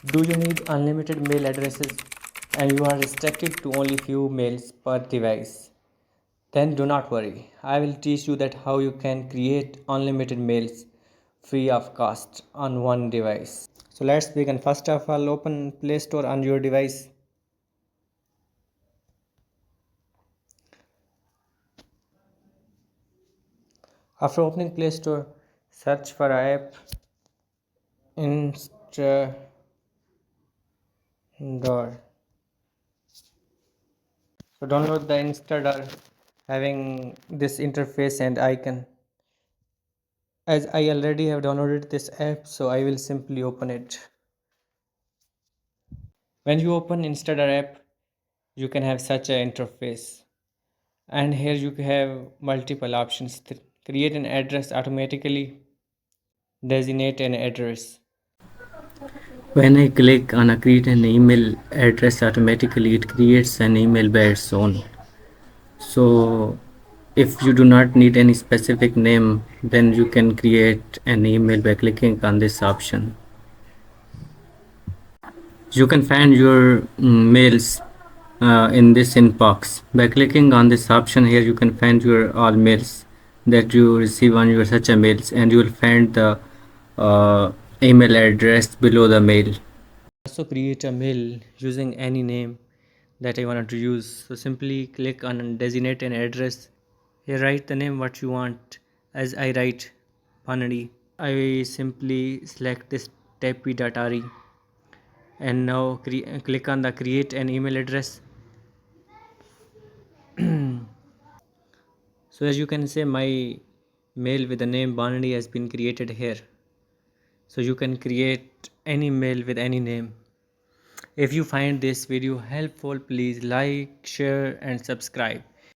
Do you need unlimited mail addresses and you are restricted to only few mails per device? Then do not worry. I will teach you that how you can create unlimited mails free of cost on one device. So let's begin. First of all, open Play Store on your device. After opening Play Store, search for app InstAddr. So download the InstAddr having this interface and icon. As I already have downloaded this app, so I will simply open it. When you open InstAddr app, you can have such an interface. And here you have multiple options. Create an address automatically, designate an address. When I click on a create an email address, automatically it creates an email by its own. So if you do not need any specific name, then you can create an email by clicking on this option. You can find your mails in this inbox. By clicking on this option here, you can find your all mails that you receive on your such a mails, and you will find the email address below the mail. Also create a mail using any name that I wanted to use. So simply click on designate an address. Here write the name what you want. As I write Panadi, I simply select this tappy.re and now click on the create an email address. So as you can say, my mail with the name Banadi has been created here. So you can create any mail with any name. If you find this video helpful, please like, share and subscribe.